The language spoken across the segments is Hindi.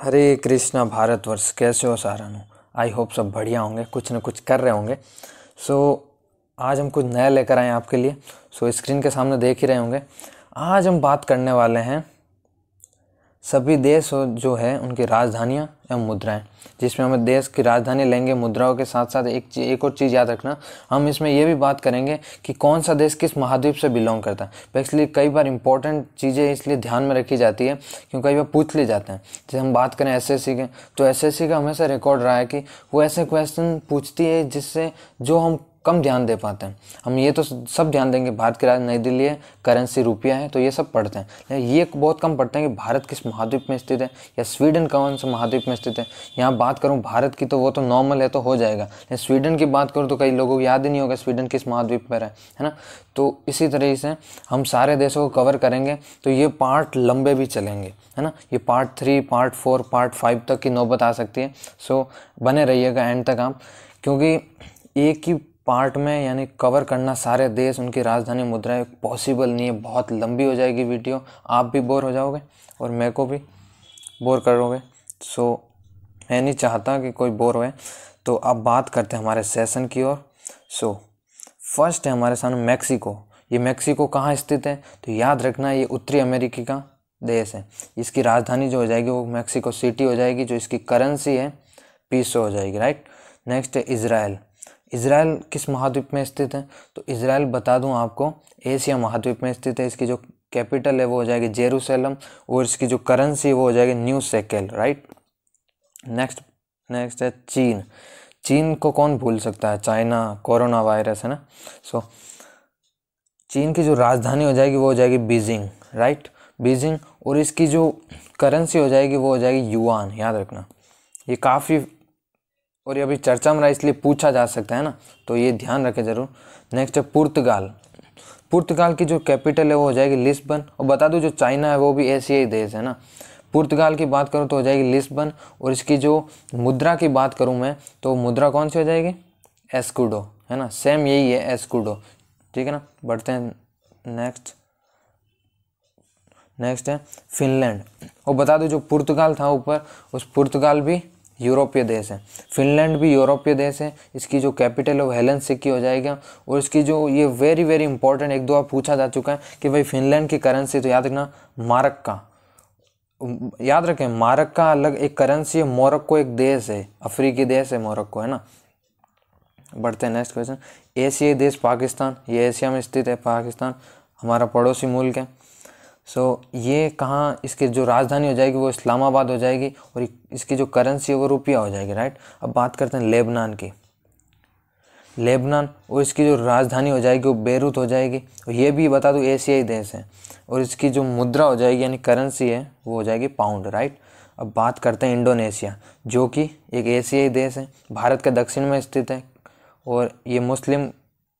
हरे कृष्णा भारतवर्ष, कैसे हो सारानु। आई होप सब बढ़िया होंगे, कुछ न कुछ कर रहे होंगे। सो आज हम कुछ नया लेकर आए हैं आपके लिए। स्क्रीन के सामने देख ही रहे होंगे। आज हम बात करने वाले हैं सभी देश जो है उनकी राजधानियाँ एवं मुद्राएं, जिसमें हम देश की राजधानी लेंगे, मुद्राओं के साथ साथ एक और चीज़ याद रखना, हम इसमें यह भी बात करेंगे कि कौन सा देश किस महाद्वीप से बिलोंग करता है। इसलिए कई बार इंपॉर्टेंट चीज़ें इसलिए ध्यान में रखी जाती है क्योंकि कई बार पूछ ले जाते हैं। जैसे हम बात करें एसएससी के, तो एसएससी का हमेशा रिकॉर्ड रहा है कि वो ऐसे क्वेश्चन पूछती है जिससे जो हम कम ध्यान दे पाते हैं। हम ये तो सब ध्यान देंगे, भारत की राजधानी नई दिल्ली है, करेंसी रुपया है, तो ये सब पढ़ते हैं, लेकिन ये बहुत कम पढ़ते हैं कि भारत किस महाद्वीप में स्थित है या स्वीडन कौन से महाद्वीप में स्थित है। यहाँ बात करूँ भारत की तो वो तो नॉर्मल है, तो हो जाएगा, लेकिन स्वीडन की बात करूँ तो कई लोगों को याद ही नहीं होगा स्वीडन किस महाद्वीप पर है ना। तो इसी तरह से हम सारे देशों को कवर करेंगे, तो ये पार्ट लंबे भी चलेंगे, है ना। ये पार्ट 3, पार्ट 4, पार्ट 5 तक की नौबत आ सकती है। बने रहिएगा एंड तक आप, क्योंकि एक ही पार्ट में यानी कवर करना सारे देश, उनकी राजधानी, मुद्राएं पॉसिबल नहीं है। बहुत लंबी हो जाएगी वीडियो, आप भी बोर हो जाओगे और मेरे को भी बोर करोगे। मैं नहीं चाहता कि कोई बोर होए। तो अब बात करते हैं हमारे सेशन की ओर। फर्स्ट है हमारे सामने मैक्सिको। ये मैक्सिको कहाँ स्थित है, तो याद रखना ये उत्तरी अमेरिकी का देश है। इसकी राजधानी जो हो जाएगी वो मैक्सिको सिटी हो जाएगी, जो इसकी करेंसी है पीसो हो जाएगी, राइट। नेक्स्ट है इजराइल। इजराइल किस महाद्वीप में स्थित है, तो इजराइल बता दूं आपको एशिया महाद्वीप में स्थित है। इसकी जो कैपिटल है वो हो जाएगी जेरूसलम, और इसकी जो करेंसी है वो हो जाएगी न्यू शेकेल, राइट। नेक्स्ट है चीन। चीन को कौन भूल सकता है, चाइना, कोरोना वायरस, है ना। चीन की जो राजधानी हो जाएगी वो हो जाएगी बीजिंग, राइट, बीजिंग। और इसकी जो करेंसी हो जाएगी वो हो जाएगी युआन, याद रखना। ये काफ़ी और ये अभी चर्चा में रहा, इसलिए पूछा जा सकता है ना, तो ये ध्यान रखें जरूर। नेक्स्ट है पुर्तगाल। पुर्तगाल की जो कैपिटल है वो हो जाएगी लिस्बन। और बता दूं जो चाइना है वो भी एशियाई देश है ना। पुर्तगाल की बात करूं तो हो जाएगी लिस्बन, और इसकी जो मुद्रा की बात करूं मैं, तो मुद्रा कौन सी हो जाएगी, एस्कुडो, है ना, सेम यही है एस्कुडो, ठीक है ना। बढ़ते हैं नेक्स्ट है फिनलैंड। और बता दूं जो पुर्तगाल था ऊपर, उस पुर्तगाल भी यूरोपीय देश है, फिनलैंड भी यूरोपीय देश है। इसकी जो कैपिटल है वो हेलेंसिकी हो जाएगा। और इसकी जो ये वेरी वेरी इंपॉर्टेंट, एक दो बार पूछा जा चुका है कि भाई फिनलैंड की करेंसी, तो याद रखना मारक्का, याद रखें मारक्का अलग एक करेंसी है। मोरक्को एक देश है, अफ्रीकी देश है मोरक्को, है ना। बढ़ते हैं नेक्स्ट क्वेश्चन। एशियाई देश पाकिस्तान, ये एशिया में स्थित है पाकिस्तान, हमारा पड़ोसी मुल्क है। ये कहाँ, इसकी जो राजधानी हो जाएगी वो इस्लामाबाद हो जाएगी, और इसकी जो करेंसी है वो रुपया हो जाएगी, राइट। अब बात करते हैं लेबनान की। लेबनान, और इसकी जो राजधानी हो जाएगी वो बेरूत हो जाएगी। और ये भी बता दूँ एशियाई देश है, और इसकी जो मुद्रा हो जाएगी यानी करेंसी है वो हो जाएगी पाउंड, राइट। अब बात करते हैं इंडोनेशिया, जो कि एक एशियाई देश है, भारत के दक्षिण में स्थित है, और ये मुस्लिम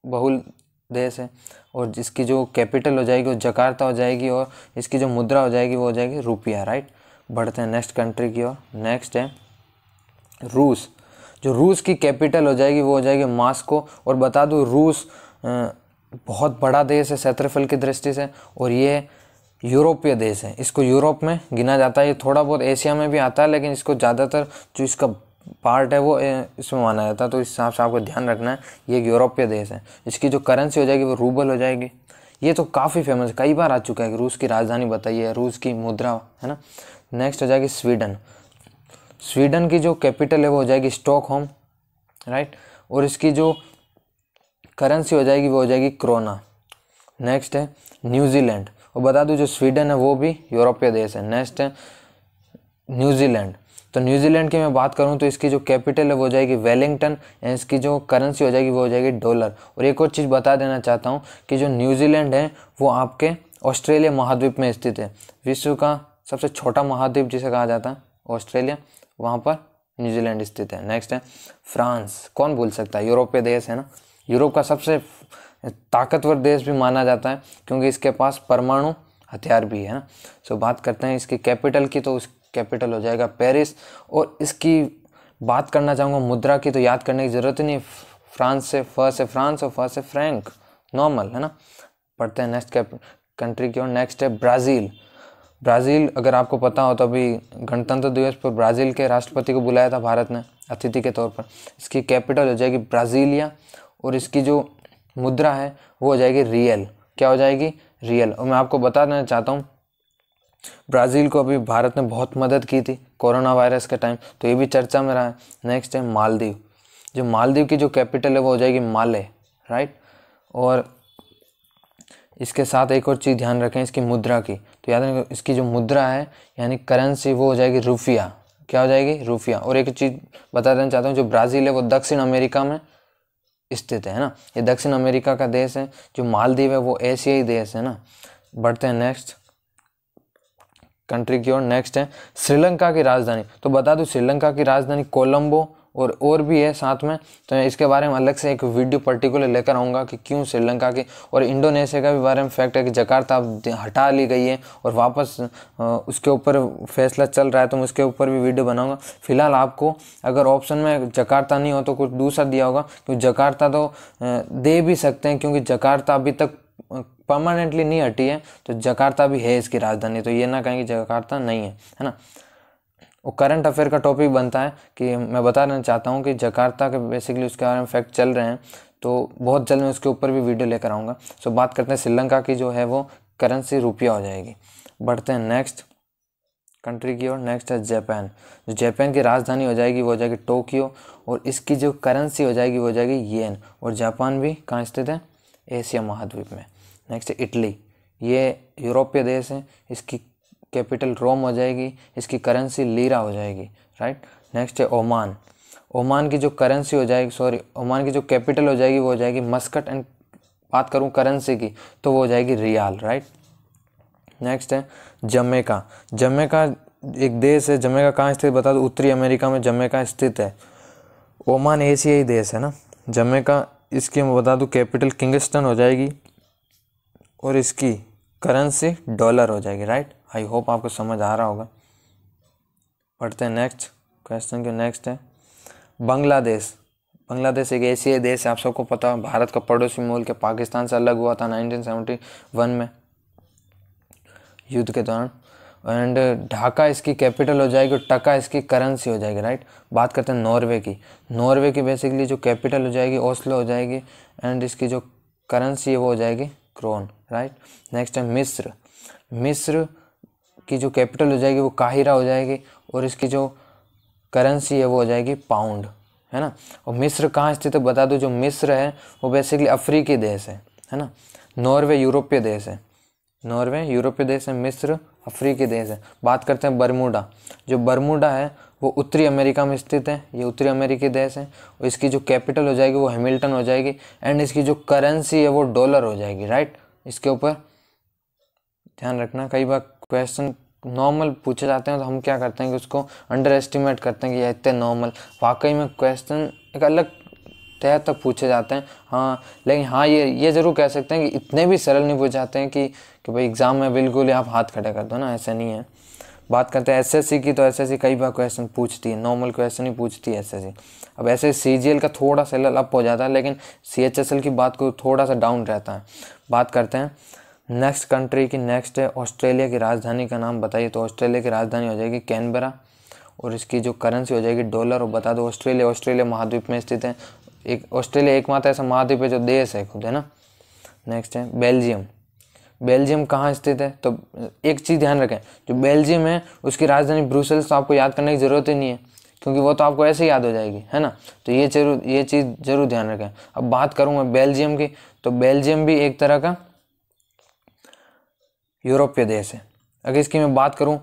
बहुल देश है। और जिसकी जो कैपिटल हो जाएगी वो जकार्ता हो जाएगी, और इसकी जो मुद्रा हो जाएगी वो हो जाएगी रुपया, राइट। बढ़ते हैं नेक्स्ट कंट्री की ओर। नेक्स्ट है रूस। जो रूस की कैपिटल हो जाएगी वो हो जाएगी मॉस्को। और बता दूं रूस बहुत बड़ा देश है क्षेत्रफल की दृष्टि से, और ये यूरोपीय देश है, इसको यूरोप में गिना जाता है। ये थोड़ा बहुत एशिया में भी आता है, लेकिन इसको ज़्यादातर जो इसका पार्ट है वो इसमें माना जाता है, तो इस हिसाब से आपको ध्यान रखना है। ये एक यूरोपीय देश है, इसकी जो करेंसी हो जाएगी वो रूबल हो जाएगी। ये तो काफ़ी फेमस है, कई बार आ चुका है कि रूस की राजधानी बताइए, रूस की मुद्रा, है ना। नेक्स्ट हो जाएगी स्वीडन। स्वीडन की जो कैपिटल है वो हो जाएगी स्टॉकहोम, राइट। और इसकी जो करेंसी हो जाएगी वो हो जाएगी क्रोना। नेक्स्ट है न्यूजीलैंड। और बता दूं जो स्वीडन है वो भी यूरोपीय देश है। नेक्स्ट है न्यूजीलैंड। तो न्यूजीलैंड की मैं बात करूं तो इसकी जो कैपिटल है वो हो जाएगी वेलिंगटन, एंड इसकी जो करेंसी हो जाएगी वो हो जाएगी डॉलर। और एक और चीज़ बता देना चाहता हूं कि जो न्यूजीलैंड है वो आपके ऑस्ट्रेलिया महाद्वीप में स्थित है। विश्व का सबसे छोटा महाद्वीप जिसे कहा जाता है ऑस्ट्रेलिया, वहाँ पर न्यूजीलैंड स्थित है। नेक्स्ट है फ्रांस, कौन भूल सकता है, यूरोपीय देश है ना। यूरोप का सबसे ताकतवर देश भी माना जाता है क्योंकि इसके पास परमाणु हथियार भी है ना। बात करते हैं इसकी कैपिटल की, तो उस कैपिटल हो जाएगा पेरिस। और इसकी बात करना चाहूँगा मुद्रा की, तो याद करने की ज़रूरत ही नहीं, फ्रांस से फ से फ्रांस और फ से फ्रैंक, नॉर्मल है ना। पढ़ते हैं नेक्स्ट कंट्री की ओर। नेक्स्ट है ब्राज़ील। ब्राज़ील, अगर आपको पता हो तो अभी गणतंत्र दिवस पर ब्राज़ील के राष्ट्रपति को बुलाया था भारत ने अतिथि के तौर पर। इसकी कैपिटल हो जाएगी ब्राज़ीलिया और इसकी जो मुद्रा है वो हो जाएगी रियल। क्या हो जाएगी? रियल। और मैं आपको बता देना चाहता हूँ, ब्राज़ील को अभी भारत ने बहुत मदद की थी कोरोना वायरस के टाइम, तो ये भी चर्चा में रहा है। नेक्स्ट है मालदीव। जो मालदीव की जो कैपिटल है वो हो जाएगी माले, राइट। और इसके साथ एक और चीज़ ध्यान रखें, इसकी मुद्रा की, तो याद रखें इसकी जो मुद्रा है यानी करेंसी वो हो जाएगी रुपया। क्या हो जाएगी? रुपया। और एक चीज़ बता देना चाहता हूँ, जो ब्राज़ील है वो दक्षिण अमेरिका में स्थित है ना, ये दक्षिण अमेरिका का देश है। जो मालदीव है वो एशियाई देश है ना। बढ़ते हैं नेक्स्ट कंट्री की ओर। नेक्स्ट है श्रीलंका की राजधानी। तो बता दूं श्रीलंका की राजधानी कोलंबो और भी है साथ में, तो मैं इसके बारे में अलग से एक वीडियो पर्टिकुलर लेकर आऊँगा कि क्यों श्रीलंका की। और इंडोनेशिया का भी बारे में फैक्ट है कि जकार्ता हटा ली गई है और वापस उसके ऊपर फैसला चल रहा है, तो मैं उसके ऊपर भी वीडियो बनाऊंगा। फिलहाल आपको अगर ऑप्शन में जकार्ता नहीं हो तो कुछ दूसरा दिया होगा, क्योंकि जकार्ता तो दे भी सकते हैं, क्योंकि जकार्ता अभी तक परमानेंटली नहीं हटी है, तो जकार्ता भी है इसकी राजधानी, तो ये ना कहें कि जकार्ता नहीं है, है ना। वो करंट अफेयर का टॉपिक बनता है कि मैं बता देना चाहता हूँ कि जकार्ता के बेसिकली उसके बारे में फैक्ट चल रहे हैं, तो बहुत जल्द मैं उसके ऊपर भी वीडियो लेकर आऊँगा। सो बात करते हैं श्रीलंका की, जो है वो करेंसी रुपया हो जाएगी। बढ़ते हैं नेक्स्ट कंट्री की ओर। नेक्स्ट है जापान। जो जापान की राजधानी हो जाएगी वो हो जाएगी टोक्यो और इसकी जो करेंसी हो जाएगी वो हो जाएगी येन। और जापान भी कहाँ स्थित है? एशिया महाद्वीप में। नेक्स्ट है इटली। ये यूरोपीय देश है, इसकी कैपिटल रोम हो जाएगी, इसकी करेंसी लीरा हो जाएगी, राइट। नेक्स्ट है ओमान। ओमान की जो करेंसी हो जाएगी, ओमान की जो कैपिटल हो जाएगी वो हो जाएगी मस्कट। एंड बात करूँ करेंसी की तो वो हो जाएगी रियाल, राइट। नेक्स्ट है जमैका। जमैका एक देश है। जमैका कहाँ स्थित बता दो? उत्तरी अमेरिका में जमैका स्थित है। ओमान एशियाई देश है ना। जमैका, इसकी मैं बता दूँ कैपिटल किंगस्टन हो जाएगी और इसकी करेंसी डॉलर हो जाएगी, राइट। आई होप आपको समझ आ रहा होगा। पढ़ते हैं नेक्स्ट क्वेश्चन के। नेक्स्ट है बांग्लादेश। बांग्लादेश एक एशियाई देश है, आप सबको पता है, भारत का पड़ोसी मुल्क है, पाकिस्तान से अलग हुआ था 1971 में युद्ध के दौरान। एंड ढाका इसकी कैपिटल हो जाएगी और टका इसकी करेंसी हो जाएगी, राइट। बात करते हैं नॉर्वे की। नॉर्वे की बेसिकली जो कैपिटल हो जाएगी ओस्लो हो जाएगी एंड इसकी जो करेंसी है वो हो जाएगी क्रोन, राइट। नेक्स्ट है मिस्र। मिस्र की जो कैपिटल हो जाएगी वो काहिरा हो जाएगी और इसकी जो करेंसी है वो हो जाएगी पाउंड, है ना। और मिस्र कहाँ स्थित है बता दो? जो मिस्र है वो बेसिकली अफ्रीकी देश है ना। नॉर्वे यूरोपीय देश है, नॉर्वे यूरोपीय देश है, मिस्र अफ्रीकी देश है। बात करते हैं बरमूडा। जो बरमूडा है वो उत्तरी अमेरिका में स्थित है, ये उत्तरी अमेरिकी देश है और इसकी जो कैपिटल हो जाएगी वो हैमिल्टन हो जाएगी एंड इसकी जो करेंसी है वो डॉलर हो जाएगी, राइट। इसके ऊपर ध्यान रखना, कई बार क्वेश्चन नॉर्मल पूछे जाते हैं तो हम क्या करते हैं कि उसको अंडर एस्टिमेट करते हैं कि ये इतने नॉर्मल, वाकई में क्वेश्चन एक अलग तह तक पूछे जाते हैं। हाँ, लेकिन हाँ ये ज़रूर कह सकते हैं कि इतने भी सरल नहीं पूछे जाते हैं कि भाई एग्ज़ाम में बिल्कुल आप हाथ खड़े कर दो ना, ऐसा नहीं है। बात करते हैं एसएससी की, तो एसएससी कई बार क्वेश्चन पूछती है, नॉर्मल क्वेश्चन ही पूछती है एसएससी। अब ऐसे सीजीएल का थोड़ा सा लेवल अप हो जाता है, लेकिन सीएचएसएल की बात को थोड़ा सा डाउन रहता है। बात करते हैं नेक्स्ट कंट्री की। नेक्स्ट है ऑस्ट्रेलिया की राजधानी का नाम बताइए। तो ऑस्ट्रेलिया की राजधानी हो जाएगी कैनबरा और इसकी जो करेंसी हो जाएगी डॉलर। और बता दो ऑस्ट्रेलिया महाद्वीप में स्थित है। ऑस्ट्रेलिया एकमात्र ऐसा महाद्वीप है जो देश है खुद, है ना। नेक्स्ट है बेल्जियम। बेल्जियम कहाँ स्थित है? तो एक चीज़ ध्यान रखें, जो बेल्जियम है उसकी राजधानी ब्रुसेल्स, तो आपको याद करने की ज़रूरत ही नहीं है क्योंकि वो तो आपको ऐसे ही याद हो जाएगी, है ना। तो ये चीज़ ज़रूर ध्यान रखें। अब बात करूँ मैं बेल्जियम की, तो बेल्जियम भी एक तरह का यूरोपीय देश है। अगर इसकी मैं बात करूं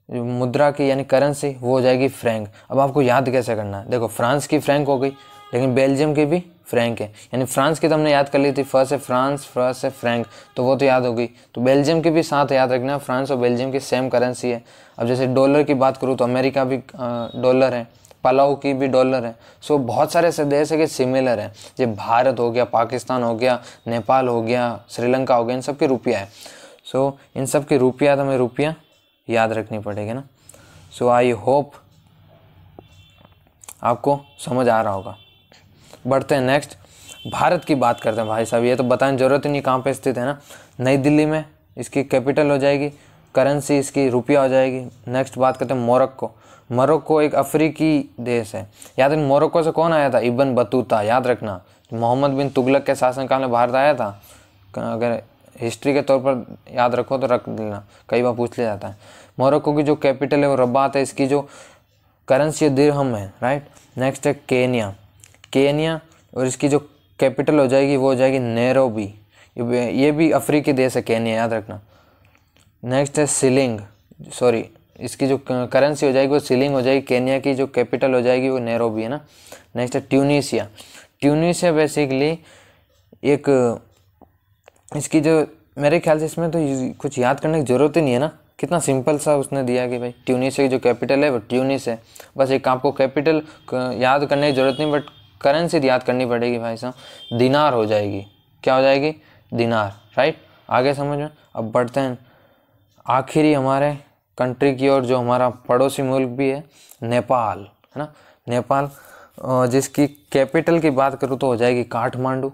मुद्रा की यानी करेंसी, वो हो जाएगी फ्रैंक। अब आपको याद कैसे करना है? देखो फ्रांस की फ्रैंक हो गई, लेकिन बेल्जियम की भी फ्रैंक है, यानी फ्रांस की तो हमने याद कर ली थी, फर्स्ट है फ्रांस, फर्स्ट है फ्रैंक, तो वो तो याद हो गई। तो बेल्जियम की भी साथ याद रखना, फ्रांस और बेल्जियम की सेम करेंसी है। अब जैसे डॉलर की बात करूँ तो अमेरिका भी डॉलर है, पलाऊ की भी डॉलर है। सो बहुत सारे ऐसे देश है कि सिमिलर है, जैसे भारत हो गया, पाकिस्तान हो गया, नेपाल हो गया, श्रीलंका हो गया, इन सब की रुपया है। सो इन सब की रुपया, तो हमें रुपया याद रखनी पड़ेगी ना। सो आई होप आपको समझ आ रहा होगा। बढ़ते हैं नेक्स्ट, भारत की बात करते हैं भाई साहब। ये तो बताने जरूरत ही नहीं कहाँ पे स्थित है ना, नई दिल्ली में इसकी कैपिटल हो जाएगी करेंसी इसकी रुपया हो जाएगी। नेक्स्ट बात करते हैं मोरक्को। मोरक्को एक अफ्रीकी देश है। याद है मोरक्को से कौन आया था? इब्न बतूता, याद रखना। मोहम्मद बिन तुगलक के शासनकाल में भारत आया था। अगर हिस्ट्री के तौर पर याद रखो तो रख लेना, कई बार पूछ लिया जाता है। मोरक्को की जो कैपिटल है वो रबात है। इसकी जो करेंसी दिरहम है, राइट। नेक्स्ट है केनिया। केनिया और इसकी जो कैपिटल हो जाएगी वो हो जाएगी नैरोबी। ये भी अफ्रीकी देश है केनिया, याद रखना। नेक्स्ट है सिलिंग, सॉरी इसकी जो करेंसी हो जाएगी वो सिलिंग हो जाएगी। केनिया की जो कैपिटल हो जाएगी वो नैरोबी है ना। नेक्स्ट है ट्यूनीशिया। ट्यूनीशिया बेसिकली एक, इसकी जो मेरे ख्याल से इसमें तो कुछ याद करने की ज़रूरत ही नहीं है ना, कितना सिंपल सा उसने दिया कि भाई ट्यूनीशिया की जो कैपिटल है वो ट्यूनिस है। बस एक आपको कैपिटल याद करने की ज़रूरत नहीं, बट करेंसी याद करनी पड़ेगी भाई साहब। दिनार हो जाएगी, क्या हो जाएगी? दिनार, राइट। आगे समझ में। अब बढ़ते हैं आखिरी हमारे कंट्री की ओर, जो हमारा पड़ोसी मुल्क भी है, नेपाल, है ना। नेपाल जिसकी कैपिटल की बात करूँ तो हो जाएगी काठमांडू।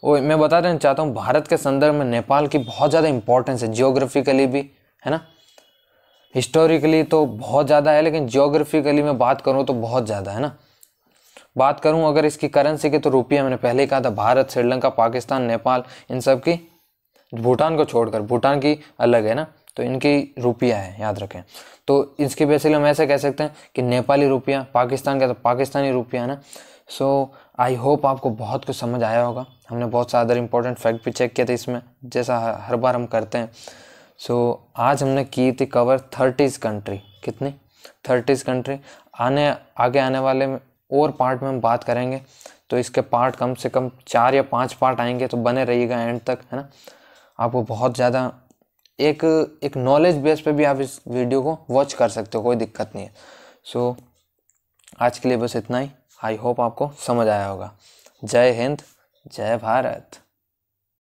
और मैं बता देना चाहता हूँ भारत के संदर्भ में नेपाल की बहुत ज़्यादा इंपॉर्टेंस है, जियोग्राफिकली भी, है ना। हिस्टोरिकली तो बहुत ज़्यादा है, लेकिन जियोग्राफिकली मैं बात करूँ तो बहुत ज़्यादा है ना। बात करूँ अगर इसकी करेंसी की तो रुपया, मैंने पहले कहा था भारत, श्रीलंका, पाकिस्तान, नेपाल, इन सब की, भूटान को छोड़कर, भूटान की अलग है ना, तो इनकी रुपया है, याद रखें। तो इसके बेसिकली हम ऐसे कह सकते हैं कि नेपाली रुपया, पाकिस्तान का तो पाकिस्तानी रुपया है ना। सो आई होप आपको बहुत कुछ समझ आया होगा। हमने बहुत सारे अदर इंपॉर्टेंट फैक्ट भी चेक किए थे इसमें, जैसा हर बार हम करते हैं। सो आज हमने की थी कवर 30 कंट्री। कितनी? 30 कंट्री। आगे आने वाले में और पार्ट में हम बात करेंगे, तो इसके पार्ट कम से कम 4 या 5 पार्ट आएंगे, तो बने रहिएगा एंड तक, है ना। आपको बहुत ज़्यादा एक नॉलेज बेस पे भी आप इस वीडियो को वॉच कर सकते हो, कोई दिक्कत नहीं है। सो आज के लिए बस इतना ही। आई होप आपको समझ आया होगा। जय हिंद, जय भारत।